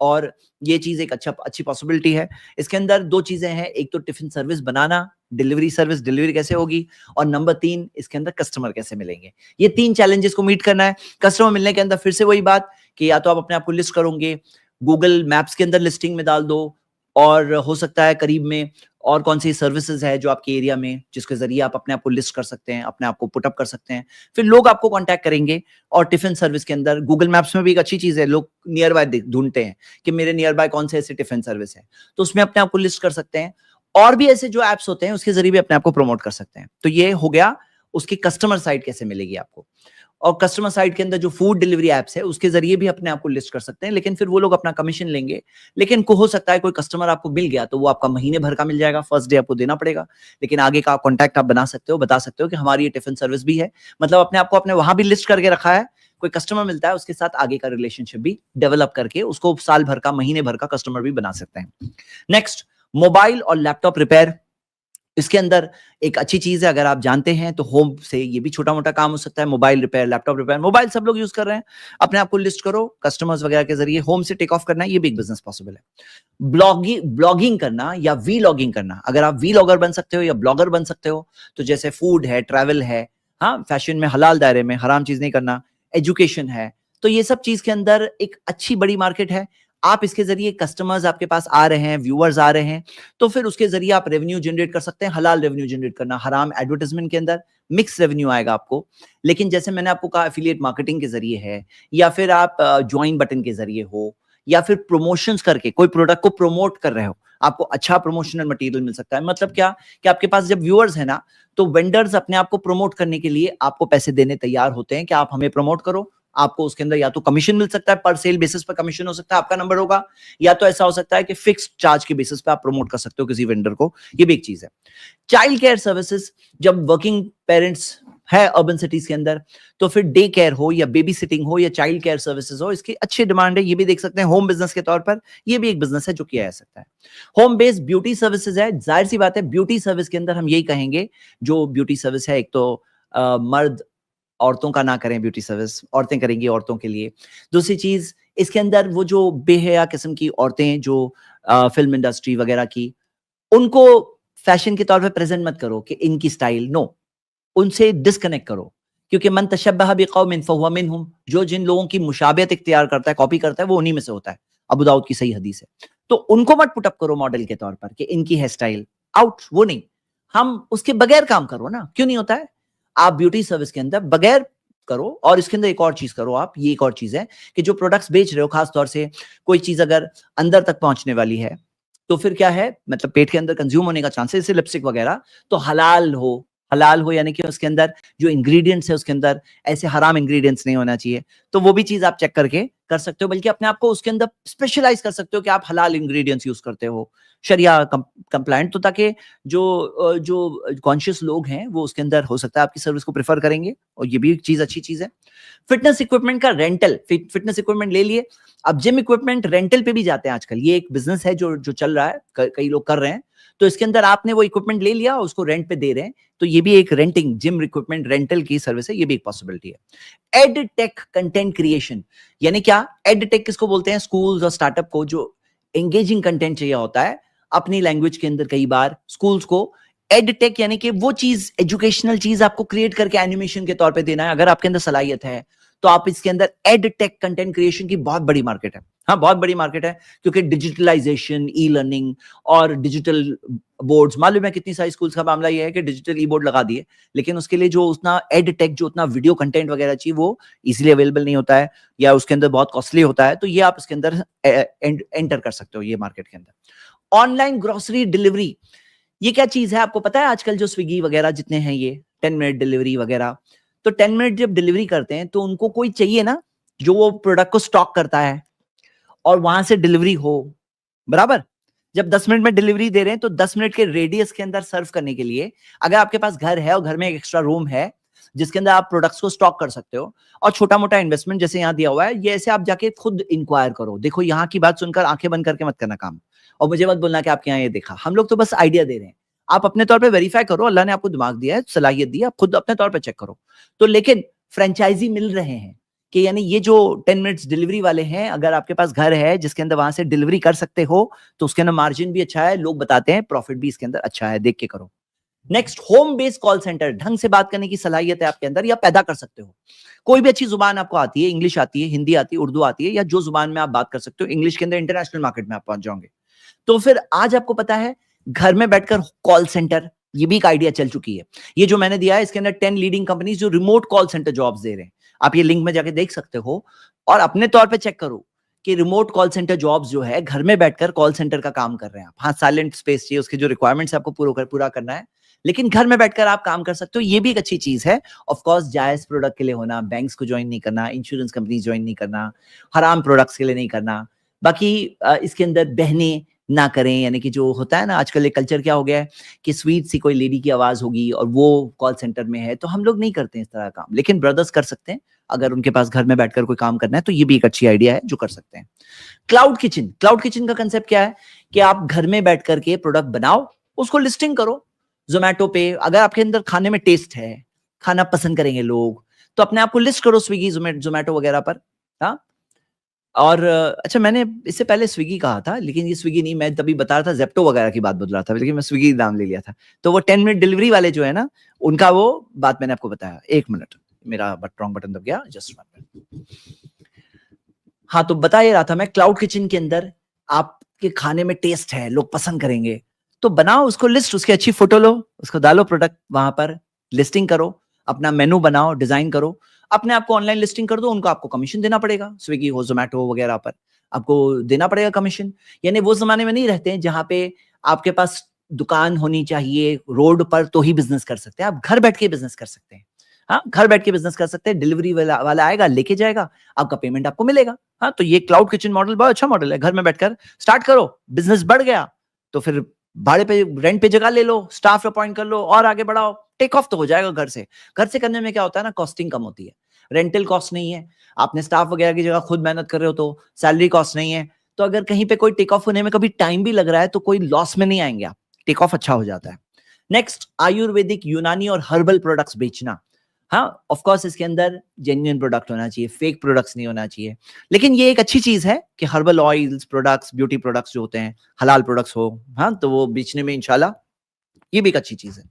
और ये चीज एक अच्छी पॉसिबिलिटी है। इसके अंदर दो चीजें हैं, एक तो टिफिन सर्विस बनाना, डिलीवरी सर्विस, डिलीवरी कैसे होगी, और नंबर 3, इसके अंदर कस्टमर कैसे मिलेंगे। ये 3 चैलेंजेस को मीट करना है। कस्टमर मिलने के अंदर फिर से वही बात कि या तो आप अपने आप को लिस्ट करोगे, गूगल मैप्स के अंदर लिस्टिंग में डाल दो, और हो सकता है करीब में और कौन सी सर्विसेज है जो आपके एरिया में जिसके जरिए आप अपने आप को लिस्ट कर सकते हैं, अपने आप को पुटअप कर सकते हैं। फिर लोग आपको कांटेक्ट करेंगे। और टिफिन सर्विस के अंदर गूगल मैप्स में भी एक अच्छी चीज है, लोग नियर बाय ढूंढते हैं कि मेरे नियर बाय कौन से ऐसे टिफिन सर्विस है, तो उसमें अपने आप को लिस्ट कर सकते हैं। और भी ऐसे जो एप्स होते हैं उसके जरिए भी अपने आप को प्रमोट कर सकते हैं। तो ये हो गया उसकी कस्टमर साइड कैसे मिलेगी आपको। और कस्टमर साइड के अंदर जो फूड डिलीवरी एप्स है उसके जरिए भी अपने आप को लिस्ट कर सकते हैं, लेकिन फिर वो लोग अपना कमीशन लेंगे। लेकिन को हो सकता है कोई कस्टमर आपको मिल गया तो वो आपका महीने भर का मिल जाएगा, फर्स्ट डे आपको देना पड़ेगा, लेकिन आगे का कॉन्टैक्ट आप बना सकते हो, बता सकते हो कि हमारी ये टिफिन सर्विस भी है। मतलब अपने आप को अपने वहां भी लिस्ट करके रखा है। कोई कस्टमर मिलता है उसके साथ आगे का रिलेशनशिप भी डेवलप करके उसको साल भर का, महीने भर का कस्टमर भी बना सकते हैं। नेक्स्ट, मोबाइल और लैपटॉप रिपेयर। इसके अंदर एक अच्छी चीज है, अगर आप जानते हैं तो होम से ये भी छोटा मोटा काम हो सकता है। Mobile repair, laptop repair, mobile सब लोग यूज कर रहे हैं, अपने आप को लिस्ट करो कस्टमर्स वगैरह के जरिए, होम से टेक ऑफ करना है, ये भी एक बिजनेस पॉसिबल है। ब्लॉगिंग करना या वी लॉगिंग करना, अगर आप वी लॉगर बन सकते हो या ब्लॉगर बन सकते हो, तो जैसे फूड है, ट्रैवल है, हाँ, फैशन में हलाल दायरे में, हराम चीज नहीं करना, एजुकेशन है, तो ये सब चीज के अंदर एक अच्छी बड़ी मार्केट है। आप इसके जरिए कस्टमर्स आपके पास आ रहे हैं, व्यूअर्स आ रहे हैं, तो फिर उसके जरिए आप रेवेन्यू जनरेट कर सकते हैं। हलाल रेवेन्यू जनरेट करना, हराम एडवर्टाइजमेंट के अंदर मिक्स रेवेन्यू आएगा आपको। लेकिन जैसे मैंने आपको कहा, एफिलिएट मार्केटिंग के जरिए है, या फिर आप ज्वाइन बटन के जरिए हो, या फिर प्रमोशंस करके कोई प्रोडक्ट को प्रमोट कर रहे हो, आपको अच्छा प्रमोशनल मटेरियल मिल सकता है। मतलब क्या कि आपके पास जब व्यूअर्स है ना, तो वेंडर्स अपने आप को प्रमोट करने के लिए आपको पैसे देने तैयार होते हैं कि आप हमें प्रमोट करो। आपको उसके अंदर या तो कमीशन मिल सकता है, पर सेल बेसिस पर कमीशन हो सकता है, आपका नंबर होगा, या तो ऐसा हो सकता है कि फिक्स्ड चार्ज के बेसिस पे आप प्रमोट कर सकते हो किसी वेंडर को। ये भी एक चीज है। चाइल्ड केयर सर्विसेज, जब वर्किंग पेरेंट्स है अर्बन सिटीज के अंदर, तो फिर डे केयर हो या बेबी सिटिंग हो या चाइल्ड केयर सर्विसेज हो, इसकी अच्छी डिमांड है। ये भी देख सकते हैं होम बिजनेस के तौर पर, ये भी एक बिजनेस है जो किया जा सकता है। होम बेस्ड ब्यूटी सर्विसेज है, जाहिर सी बात है ब्यूटी सर्विस के अंदर हम यही कहेंगे, जो ब्यूटी सर्विस है, एक तो मर्द औरतों का ना करें ब्यूटी सर्विस, औरतें करेंगी औरतों के लिए। दूसरी चीज, इसके अंदर वो जो बेहया किस्म की औरतें जो फिल्म इंडस्ट्री वगैरह की, उनको फैशन के तौर पे प्रेजेंट मत करो कि इनकी स्टाइल, नो, उनसे डिस्कनेक्ट करो, क्योंकि मन तशब्बह बिकौमिन फहुवा मिनहुम, जो जिन लोगों की मुशाबियत इख्तियार करता है, कॉपी करता है, वो उन्हीं में से होता है। अबू दाऊद की सही हदीस है। तो उनको मत पुटअप करो मॉडल के तौर पर कि इनकी हेयर स्टाइल आउट, वो नहीं। हम उसके बगैर काम करो ना, क्यों नहीं होता है? आप ब्यूटी सर्विस के अंदर बगैर करो। और इसके अंदर एक और चीज करो आप, ये एक और चीज है कि जो प्रोडक्ट्स बेच रहे हो, खास तौर से कोई चीज अगर अंदर तक पहुंचने वाली है, तो फिर क्या है, मतलब पेट के अंदर कंज्यूम होने का चांसेस, जैसे लिपस्टिक वगैरह, तो हलाल हो। हलाल हो यानी कि उसके अंदर जो इंग्रेडिएंट्स है उसके अंदर ऐसे हराम इंग्रेडिएंट्स नहीं होना चाहिए। तो वो भी चीज आप चेक करके कर सकते हो, बल्कि अपने आप को उसके अंदर स्पेशलाइज कर सकते हो कि आप हलाल इंग्रेडिएंट्स यूज करते हो, शरिया कंप्लायंट, तो ताकि जो कॉन्शियस लोग हैं वो उसके अंदर हो सकता है आपकी सर्विस को प्रेफर करेंगे। और ये भी एक चीज, अच्छी चीज है। फिटनेस इक्विपमेंट का रेंटल, फिटनेस इक्विपमेंट ले लिए, अब जिम इक्विपमेंट रेंटल पे भी जाते हैं आजकल। ये एक बिजनेस है जो चल रहा है, कई लोग कर रहे हैं। तो इसके अंदर आपने वो इक्विपमेंट ले लिया, उसको रेंट पे दे रहे हैं, तो ये भी एक रेंटिंग जिम इक्विपमेंट रेंटल की सर्विस है, ये भी एक पॉसिबिलिटी है। एड टेक कंटेंट क्रिएशन, यानी क्या, एड टेक किसको बोलते हैं? स्कूल्स और स्टार्टअप को जो एंगेजिंग कंटेंट चाहिए होता है अपनी लैंग्वेज के अंदर, कई बार स्कूल्स को एड टेक यानी कि वो चीज, एजुकेशनल चीज आपको क्रिएट करके एनिमेशन के तौर पे देना है। अगर आपके अंदर सलाहियत है तो आप इसके अंदर एड टेक कंटेंट क्रिएशन की बहुत बड़ी मार्केट है। हाँ, बहुत बड़ी मार्केट है, क्योंकि डिजिटलाइजेशन, ई लर्निंग और डिजिटल बोर्ड्स, मालूम है कितनी सारी स्कूल्स का मामला ये है कि डिजिटल ई बोर्ड लगा दिए, लेकिन उसके लिए जो उतना एड टेक, जो उतना वीडियो कंटेंट वगैरह चाहिए, वो इजीली अवेलेबल नहीं होता है, या उसके अंदर बहुत कॉस्टली होता है। तो ये आप इसके अंदर एंटर कर सकते हो, ये मार्केट के अंदर। ऑनलाइन ग्रोसरी डिलीवरी, ये क्या चीज है आपको पता है? आजकल जो स्विगी वगैरह जितने हैं, ये 10 मिनट डिलीवरी वगैरह, तो 10 मिनट जब डिलीवरी करते हैं तो उनको कोई चाहिए ना जो वो प्रोडक्ट को स्टॉक करता है और वहां से डिलीवरी हो, बराबर। जब 10 मिनट में डिलीवरी दे रहे हैं तो 10 मिनट के रेडियस के अंदर सर्व करने के लिए, अगर आपके पास घर है और घर में एक एक्स्ट्रा रूम है जिसके अंदर आप प्रोडक्ट्स को स्टॉक कर सकते हो, और छोटा मोटा इन्वेस्टमेंट जैसे यहाँ दिया हुआ है, ये ऐसे आप जाके खुद इंक्वायर करो। देखो, यहाँ की बात सुनकर आंखें बंद करके मत करना काम, और मुझे मत बोलना कि आपके यहाँ ये देखा। हम लोग तो बस आइडिया दे रहे हैं, आप अपने तौर पे वेरीफाई करो। अल्लाह ने आपको दिमाग दिया है, सलाहियत दी है, आप खुद अपने तौर पे चेक करो। तो लेकिन फ्रेंचाइजी मिल रहे हैं कि यानी ये जो 10 मिनट्स डिलीवरी वाले हैं, अगर आपके पास घर है जिसके अंदर वहां से डिलीवरी कर सकते हो, तो उसके अंदर मार्जिन भी अच्छा है, लोग बताते हैं प्रॉफिट भी इसके अंदर अच्छा है, देख के करो। Next, home based call centre, ढंग से बात करने की सलाहियत है आपके अंदर, या पैदा कर सकते हो। कोई भी अच्छी जुबान आपको आती है, इंग्लिश आती है, हिंदी आती है, उर्दू आती है, या जो जुबान में आप बात कर सकते हो, इंग्लिश के अंदर इंटरनेशनल मार्केट में आप पहुंच जाओगे। तो फिर आज आपको पता है घर में बैठकर कॉल सेंटर, ये भी एक आइडिया चल चुकी है। ये जो मैंने दिया है इसके अंदर 10 लीडिंग कंपनीज जो remote call centre jobs they रहे हैं, आप ये लिंक में जाके देख सकते हो और अपने तौर पे चेक करो कि रिमोट कॉल सेंटर जॉब्स जो है घर में बैठकर कॉल सेंटर का काम कर रहे हैं आप। हाँ, साइलेंट स्पेस चाहिए, उसके जो रिक्वायरमेंट्स आपको पूरा करना है, लेकिन घर में बैठकर आप काम कर सकते हो, ये भी एक अच्छी चीज है। ऑफ कोर्स जायज प्रोडक्ट के लिए होना, बैंक्स को ज्वाइन नहीं करना, इंश्योरेंस कंपनी ज्वाइन नहीं करना, हराम प्रोडक्ट्स के लिए नहीं करना। बाकी इसके अंदर बहने ना करें, यानी कि जो होता है ना आजकल एक कल्चर क्या हो गया है कि स्वीट सी कोई लेडी की आवाज होगी और वो कॉल सेंटर में है, तो हम लोग नहीं करते इस तरह का काम, लेकिन ब्रदर्स कर सकते हैं। अगर उनके पास घर में बैठकर कोई काम करना है तो ये भी एक अच्छी आइडिया है जो कर सकते हैं। क्लाउड किचन का कंसेप्ट क्या है कि आप घर में बैठ करके प्रोडक्ट बनाओ, उसको लिस्टिंग करो जोमेटो पे। अगर आपके अंदर खाने में टेस्ट है, खाना पसंद करेंगे लोग, तो अपने आप को लिस्ट करो स्विगी जोमेटो वगैरह पर। हाँ, और अच्छा, मैंने इससे पहले स्विगी कहा था, लेकिन ये स्विगी नहीं, मैं तभी बता रहा था जेप्टो वगैरह की बात बता रहा था, लेकिन मैं स्विगी नाम ले लिया था। तो वो 10 मिनट डिलीवरी वाले जो है ना, उनका वो बात मैंने आपको बताया। एक मिनट, मेरा रॉन्ग बटन दब गया, जस्ट हाँ, तो बता ये रहा था मैं, क्लाउड किचन के अंदर आपके खाने में टेस्ट है, लोग पसंद करेंगे, तो बनाओ उसको लिस्ट, उसकी अच्छी फोटो लो, उसको डालो प्रोडक्ट वहां पर, लिस्टिंग करो, अपना मेनू बनाओ, डिजाइन करो, अपने आप को ऑनलाइन लिस्टिंग कर दो, उनको आपको कमीशन देना पड़ेगा, स्विगी हो जोमेटो वगैरह पर आपको देना पड़ेगा कमीशन। यानी वो जमाने में नहीं रहते हैं जहां पे आपके पास दुकान होनी चाहिए रोड पर तो ही बिजनेस कर सकते हैं, आप घर बैठ के बिजनेस कर सकते हैं। हाँ, घर बैठ के बिजनेस कर सकते हैं, डिलीवरी वाला आएगा, लेके जाएगा, आपका पेमेंट आपको मिलेगा। हाँ, तो ये क्लाउड किचन मॉडल बहुत अच्छा मॉडल है। घर में बैठकर स्टार्ट करो, बिजनेस बढ़ गया तो फिर भाड़े पे, रेंट पे जगह ले लो, स्टाफ अपॉइंट कर लो और आगे बढ़ाओ, टेक ऑफ तो हो जाएगा घर से। घर से करने में क्या होता है ना, कॉस्टिंग कम होती है, रेंटल कॉस्ट नहीं है, आपने स्टाफ वगैरह की जगह खुद मेहनत कर रहे हो तो सैलरी कॉस्ट नहीं है। तो अगर कहीं पे कोई टेक ऑफ होने में कभी टाइम भी लग रहा है तो कोई लॉस में नहीं आएंगे आप, टेक ऑफ अच्छा हो जाता है। नेक्स्ट, आयुर्वेदिक, यूनानी और हर्बल प्रोडक्ट्स बेचना। हाँ, ऑफ कोर्स इसके अंदर जेन्युइन प्रोडक्ट होना चाहिए, फेक प्रोडक्ट्स नहीं होना चाहिए, लेकिन ये एक अच्छी चीज है कि herbal oils products, beauty products जो होते हैं, हलाल प्रोडक्ट्स हो, हाँ, तो वो बेचने में इंशाल्लाह ये भी एक अच्छी चीज है।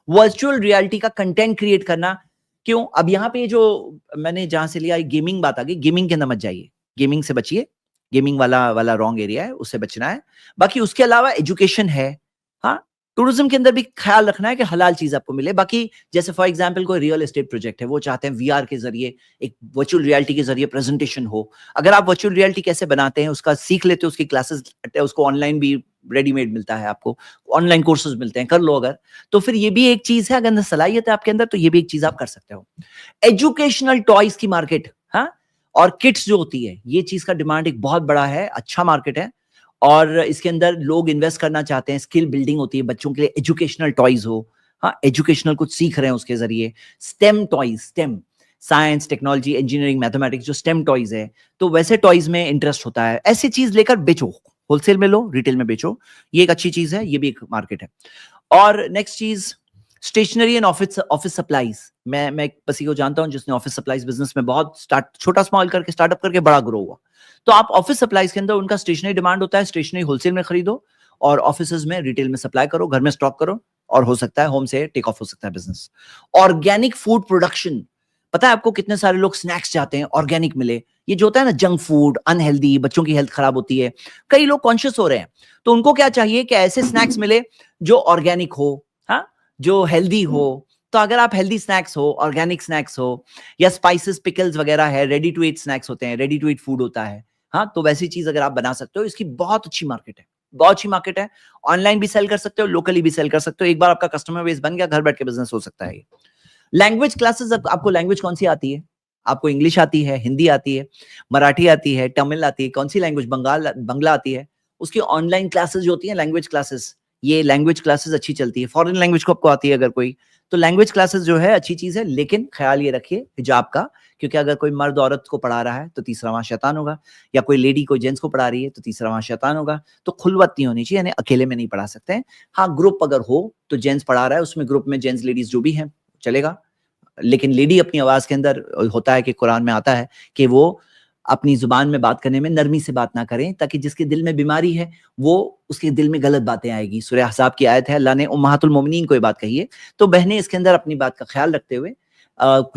वर्चुअल रियलिटी का कंटेंट क्रिएट करना, क्यों? अब यहाँ पे जो मैंने जहां से लिया, गेमिंग बात आ गई, गेमिंग के अंदर मत जाइए, गेमिंग से बचिए, गेमिंग वाला रॉन्ग एरिया है, उससे बचना है। बाकी उसके अलावा एजुकेशन है, हाँ, टूरिज्म के अंदर भी ख्याल रखना है कि हलाल चीज आपको मिले। बाकी जैसे फॉर एग्जांपल कोई रियल एस्टेट प्रोजेक्ट है, वो चाहते हैं वीआर के जरिए, एक वर्चुअल रियलिटी के जरिए प्रेजेंटेशन हो। अगर आप वर्चुअल रियलिटी कैसे बनाते हैं उसका सीख लेते हो, उसकी क्लासेस, उसको ऑनलाइन भी रेडीमेड मिलता है, आपको ऑनलाइन कोर्सेज मिलते हैं, कर लो अगर, तो फिर ये भी एक चीज है, अगर सलाहियत है आपके अंदर तो ये भी एक चीज आप कर सकते हो। एजुकेशनल टॉयज की मार्केट, हाँ, और किट्स जो होती है, ये चीज का डिमांड एक बहुत बड़ा है, अच्छा मार्केट है, और इसके अंदर लोग इन्वेस्ट करना चाहते हैं, स्किल बिल्डिंग होती है बच्चों के लिए, एजुकेशनल टॉयज हो, हाँ, एजुकेशनल कुछ सीख रहे हैं उसके जरिए, stem toys, stem, science, technology, engineering, mathematics, जो स्टेम टॉयज है, तो वैसे टॉयज में इंटरेस्ट होता है, ऐसी चीज लेकर बेचो, होलसेल में लो, रिटेल में बेचो, ये एक अच्छी चीज है, ये भी एक मार्केट है। और नेक्स्ट चीज, स्टेशनरी एंड ऑफिस सप्लाईज। मैं किसी को जानता हूं जिसने ऑफिस सप्लाईज बिजनेस में बहुत छोटा स्मॉल करके स्टार्टअप करके बड़ा ग्रो हुआ। तो आप ऑफिस सप्लाईज के अंदर उनका स्टेशनरी डिमांड होता है, स्टेशनरी होलसेल में खरीदो और ऑफिस में रिटेल में सप्लाई करो, घर में स्टॉक करो, और हो सकता है होम से टेक ऑफ हो सकता है बिजनेस। ऑर्गेनिक फूड प्रोडक्शन, पता है आपको कितने सारे लोग स्नैक्स चाहते हैं ऑर्गेनिक मिले, ये जो होता है ना जंक फूड, अनहेल्दी, बच्चों की हेल्थ खराब होती है, कई लोग कॉन्शियस हो रहे हैं, तो उनको क्या चाहिए कि ऐसे स्नैक्स मिले जो ऑर्गेनिक हो, हाँ, जो हेल्दी हो। तो अगर आप हेल्दी स्नैक्स हो, ऑर्गेनिक स्नैक्स हो, या स्पाइसेस, पिकल्स वगैरह है, रेडी टू ईट स्नैक्स होते हैं, रेडी टू ईट फूड होता है, हाँ, तो वैसी चीज अगर आप बना सकते हो, इसकी बहुत अच्छी मार्केट है, बहुत अच्छी मार्केट है। ऑनलाइन भी सेल कर सकते हो, लोकली भी सेल कर सकते हो, एक बार आपका कस्टमर बेस बन गया, घर बैठ के बिजनेस हो सकता है। लैंग्वेज क्लासेस, आपको लैंग्वेज कौन सी आती है? आपको इंग्लिश आती है, हिंदी आती है, मराठी आती है, तमिल आती है, कौन सी लैंग्वेज, बंगला आती है? उसकी ऑनलाइन क्लासेस जो होती है लैंग्वेज क्लासेस, ये लैंग्वेज क्लासेस अच्छी चलती है। फॉरेन लैंग्वेज को आपको आती है अगर कोई, तो लैंग्वेज क्लासेस जो है अच्छी चीज है, लेकिन ख्याल ये रखिए हिजाब का, क्योंकि अगर कोई मर्द औरत को पढ़ा रहा है तो तीसरा वहां शैतान होगा, या कोई लेडी कोई जेंट्स को पढ़ा रही है तो तीसरा वहां शैतान होगा। तो खुलवत नहीं होनी चाहिए, यानी अकेले में नहीं पढ़ा सकते हैं। हाँ, ग्रुप अगर हो तो जेंट्स पढ़ा रहा है, उसमें ग्रुप में जेंट्स लेडीज जो भी है चलेगा, लेकिन लेडी अपनी आवाज के अंदर, होता है कि कुरान में आता है कि वो अपनी जुबान में बात करने में नरमी से बात ना करें, ताकि जिसके दिल में बीमारी है वो, उसके दिल में गलत बातें आएगी। सूरह अहज़ाब की आयत है, अल्लाह ने उम्महातुल मोमिनीन को ये बात कही है। तो बहनें इसके अंदर अपनी बात का ख्याल रखते हुए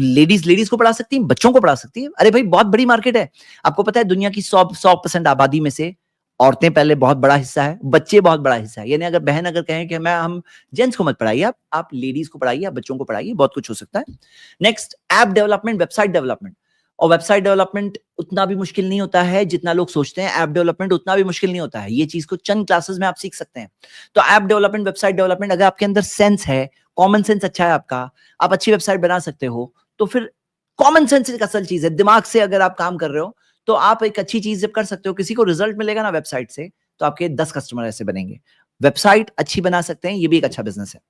लेडीज को पढ़ा सकती हैं, बच्चों को पढ़ा सकती हैं। अरे भाई, बहुत बड़ी मार्केट है। आपको पता है दुनिया की 100% आबादी में से औरतें पहले बहुत बड़ा हिस्सा है, बच्चे बहुत बड़ा हिस्सा है। यानी अगर बहन अगर कहें कि मैं हम जेंट्स को मत पढ़ाइए, आप लेडीज को पढ़ाइए, आप बच्चों को पढ़ाइए, बहुत कुछ हो सकता है। Next, app development, website development. और वेबसाइट डेवलपमेंट उतना भी मुश्किल नहीं होता है जितना लोग सोचते हैं। ऐप डेवलपमेंट उतना भी मुश्किल नहीं होता है, ये चीज को चंद क्लासेस में आप सीख सकते हैं। तो ऐप डेवलपमेंट, वेबसाइट डेवलपमेंट, अगर आपके अंदर सेंस है, कॉमन सेंस अच्छा है आपका, आप अच्छी वेबसाइट बना सकते हो, तो फिर कॉमन सेंस एक असल चीज है। दिमाग से अगर आप काम कर रहे हो तो आप एक अच्छी चीज जब कर सकते हो, किसी को रिजल्ट मिलेगा ना वेबसाइट से, तो आपके 10 कस्टमर ऐसे बनेंगे। वेबसाइट अच्छी बना सकते हैं, ये भी एक अच्छा बिजनेस है।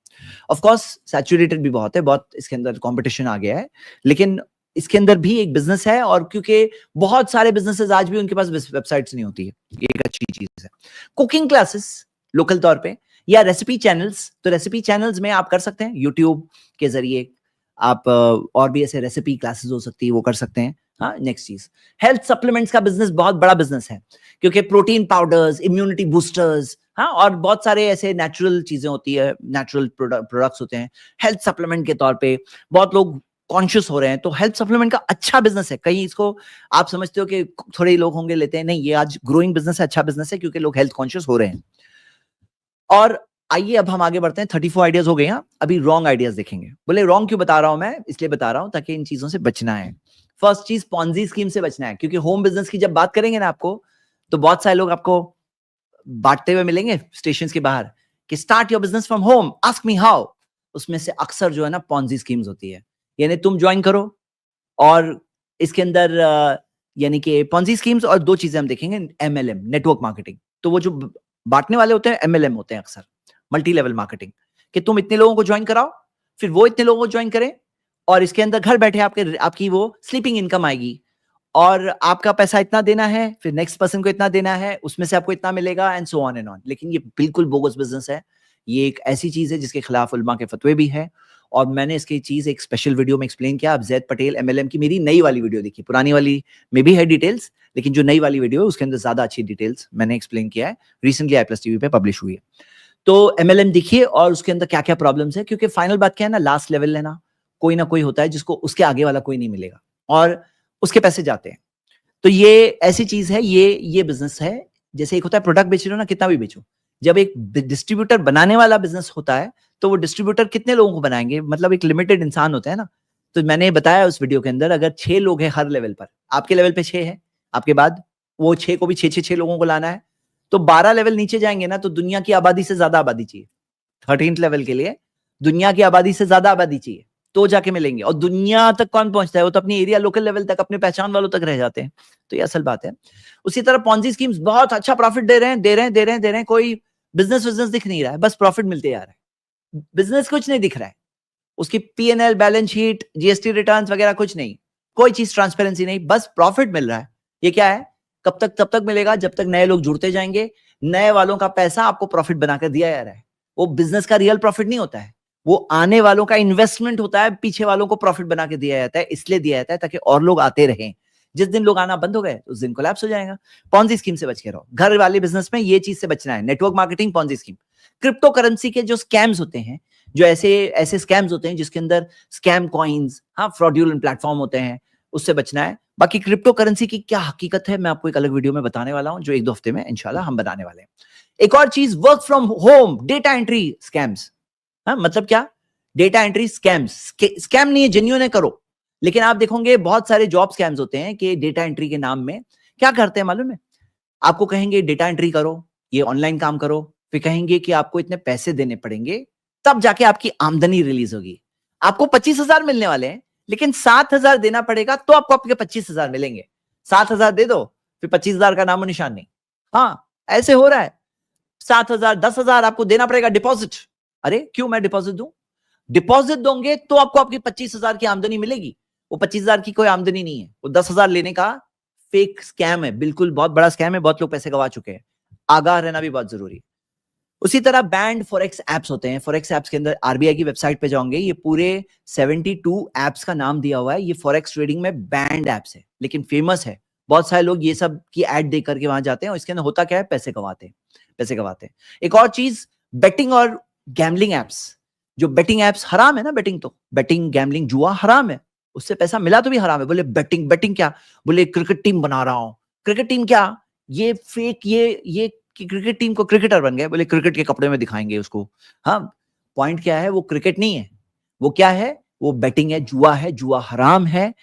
ऑफ कोर्स सैचुरेटेड भी बहुत है, बहुत इसके अंदर कंपटीशन आ गया है, लेकिन इसके अंदर भी एक बिजनेस है। और क्योंकि बहुत सारे बिजनेसेस आज भी उनके पास वेबसाइट्स नहीं होती है, ये एक अच्छी चीज है। कुकिंग क्लासेस लोकल तौर पे, या रेसिपी चैनल्स, तो रेसिपी चैनल्स में आप कर सकते हैं यूट्यूब के जरिए आप, और भी ऐसे रेसिपी क्लासेस हो सकती है, वो कर सकते हैं। हाँ, नेक्स्ट चीज, हेल्थ सप्लीमेंट्स का बिजनेस बहुत बड़ा बिजनेस है, क्योंकि प्रोटीन पाउडर्स, इम्यूनिटी बूस्टर्स, हाँ, और बहुत सारे ऐसे नेचुरल चीजें होती है, नेचुरल प्रोडक्ट्स होते हैं हेल्थ सप्लीमेंट के तौर पे। बहुत लोग कॉन्शियस हो रहे हैं, तो हेल्थ सप्लीमेंट का अच्छा बिजनेस है। कहीं इसको आप समझते हो कि थोड़े ही लोग होंगे लेते हैं, नहीं, ये आज ग्रोइंग बिजनेस है, अच्छा बिजनेस है, क्योंकि लोग हेल्थ कॉन्शियस हो रहे हैं। और आइए अब हम आगे बढ़ते हैं। 34 आइडियाज हो गए हैं, अभी रॉन्ग आइडियाज देखेंगे। बोले रॉन्ग क्यों बता रहा हूं मैं? इसलिए बता रहा हूं ताकि इन चीजों से बचना है। फर्स्ट चीज, पॉन्जी स्कीम से बचना है, क्योंकि होम बिजनेस की जब बात करेंगे ना आपको, तो बहुत सारे लोग आपको बांटते हुए मिलेंगे स्टेशन के बाहर कि start your business from home, ask me how. उसमें से अक्सर जो है ना पॉन्जी स्कीम्स होती है, यानी तुम ज्वाइन करो और इसके अंदर यानी कि पॉन्जी स्कीम्स, और दो चीजें हम देखेंगे, एमएलएम, नेटवर्क मार्केटिंग। तो वो जो बांटने वाले होते हैं एमएलएम होते हैं अक्सर, मल्टी लेवल मार्केटिंग, कि तुम इतने लोगों को ज्वाइन कराओ, फिर वो इतने लोगों को ज्वाइन करें, और इसके अंदर घर बैठे आपकी वो स्लीपिंग इनकम आएगी, और आपका पैसा इतना देना है, फिर नेक्स्ट पर्सन को इतना देना है, उसमें से आपको इतना मिलेगा, and so on and on. लेकिन ये बिल्कुल बोगस बिजनेस है। ये एक ऐसी चीज है जिसके खिलाफ उलमा के फतवे भी है, और मैंने इसकी चीज एक स्पेशल वीडियो में एक्सप्लेन किया। आप जैद पटेल एमएलएम की मेरी नई वाली वीडियो देखिए, पुरानी वाली में भी है डिटेल्स, लेकिन जो नई वाली वीडियो है उसके अंदर ज्यादा अच्छी डिटेल्स मैंने एक्सप्लेन किया है, रिसेंटली आई+ टीवी पे पब्लिश हुई है। तो एमएलएम देखिए, और उसके अंदर क्या क्या प्रॉब्लम्स है, क्योंकि फाइनल बात क्या है ना, लास्ट लेवल लेना, कोई ना कोई होता है जिसको उसके आगे वाला कोई नहीं मिलेगा, और उसके पैसे जाते हैं। तो ये ऐसी चीज है, ये बिजनेस है। जैसे एक होता है प्रोडक्ट बेच रहे हो ना, कितना भी बेचो, जब एक डिस्ट्रीब्यूटर बनाने वाला बिजनेस होता है, तो वो डिस्ट्रीब्यूटर कितने लोगों को बनाएंगे, मतलब एक लिमिटेड इंसान होता है ना। तो मैंने बताया उस वीडियो के अंदर, अगर 6 लोग हैं हर लेवल पर, आपके लेवल पे 6 है, आपके बाद वो 6 को भी 6 लोगों को लाना है, तो 12 लेवल नीचे जाएंगे ना, तो दुनिया की आबादी से ज्यादा आबादी चाहिए। 13th लेवल के लिए दुनिया की आबादी से ज्यादा आबादी चाहिए, तो जाके मिलेंगे। और दुनिया तक कौन पहुंचता है? वो तो अपनी एरिया लोकल लेवल तक, अपने पहचान वालों तक रह जाते हैं। तो ये असल बात है। उसी तरह पॉन्जी स्कीम्स बहुत अच्छा प्रॉफिट दे रहे हैं, दे रहे हैं, दे रहे हैं, दे रहे हैं, कोई बिजनेस दिख नहीं रहा है, बस प्रॉफिट मिलते जा रहा है, बिजनेस कुछ नहीं दिख रहा है, उसकी P&L, balance sheet, GST returns वगैरह कुछ नहीं, कोई चीज ट्रांसपेरेंसी नहीं, बस प्रॉफिट मिल रहा है। ये क्या है? कब तक? तब तक मिलेगा जब तक नए लोग जुड़ते जाएंगे, नए वालों का पैसा आपको प्रॉफिट बनाकर दिया जा रहा है। वो बिजनेस का रियल प्रॉफिट नहीं होता है, वो आने वालों का इन्वेस्टमेंट होता है, पीछे वालों को प्रॉफिट बना के दिया जाता है, इसलिए दिया जाता है ताकि और लोग आते रहें। जिस दिन लोग आना बंद हो गए उस दिन कोलैप्स हो जाएगा। पॉन्जी स्कीम से बच के रहो, घर वाले बिजनेस में ये चीज से बचना है, network marketing, Ponzi scheme. Crypto currency के जो स्कैम्स होते हैं, जो ऐसे ऐसे स्कैम्स होते हैं जिसके अंदर स्कैम कॉइन्स, हाँ, फ्रॉडुलेंट प्लेटफॉर्म होते हैं, उससे बचना है। बाकी क्रिप्टो करेंसी की क्या हकीकत है, मैं आपको एक अलग वीडियो में बताने वाला हूं, जो 1-2 हफ्ते में इंशाल्लाह हम बनाने वाले हैं। एक और चीज, work from home data entry scams. हाँ, मतलब क्या? डेटा एंट्री स्कैम्स, स्कैम नहीं है, जेन्युइन है, करो। लेकिन आप देखोगे बहुत सारे जॉब स्कैम्स होते हैं कि डेटा एंट्री के नाम में क्या करते हैं मालूम है? आपको कहेंगे डेटा एंट्री करो, ये ऑनलाइन काम करो, फिर कहेंगे कि आपको इतने पैसे देने पड़ेंगे, तब जाके आपकी आमदनी रिलीज होगी। आपको 25,000 मिलने वाले हैं, लेकिन 7,000 देना पड़ेगा, तो आपको आपके 25,000 मिलेंगे। 7,000 दे दो, फिर 25,000 का नामो निशान नहीं। हाँ, ऐसे हो रहा है। 7,000, 10,000 आपको देना पड़ेगा डिपॉजिट। अरे क्यों मैं डिपॉजिट दूं? डिपॉजिट दोगे तो आपको आपकी 25,000 की आमदनी मिलेगी। वो 25,000 की कोई आमदनी नहीं है, वो 10,000 लेने का फेक स्कैम है, बिल्कुल बहुत बड़ा स्कैम है, बहुत लोग पैसे गवा चुके हैं। आगाह रहना भी बहुत जरूरी है। उसी तरह बैंड फॉरेक्स एप्स होते हैं। फॉरेक्स एप्स के अंदर आरबीआई की वेबसाइट पे जाओगे, ये पूरे 72 एप्स का नाम दिया हुआ है। ये फॉरेक्स ट्रेडिंग में बैंड एप्स है, लेकिन फेमस है। बहुत सारे लोग ये सब की एड देख करके वहां जाते हैं, और इसके अंदर होता क्या है? पैसे गवाते हैं, पैसे गवाते हैं। एक और चीज, बेटिंग और गैम्बलिंग एप्स। जो बेटिंग एप्स हराम है ना, बेटिंग तो, बेटिंग, गैम्बलिंग, जुआ हराम है, उससे पैसा मिला तो भी हराम है। बोले बेटिंग, बेटिंग क्या? बोले क्रिकेट टीम बना रहा हूं। क्रिकेट टीम क्या? ये फेक, ये कि क्रिकेट टीम को क्रिकेटर बन गए, बोले क्रिकेट के कपड़े में दिखाएंगे उसको। हाँ, पॉइंट क्या है, वो क्रिकेट नहीं है, वो क्या है, वो बेटिंग है, जुआ हराम है।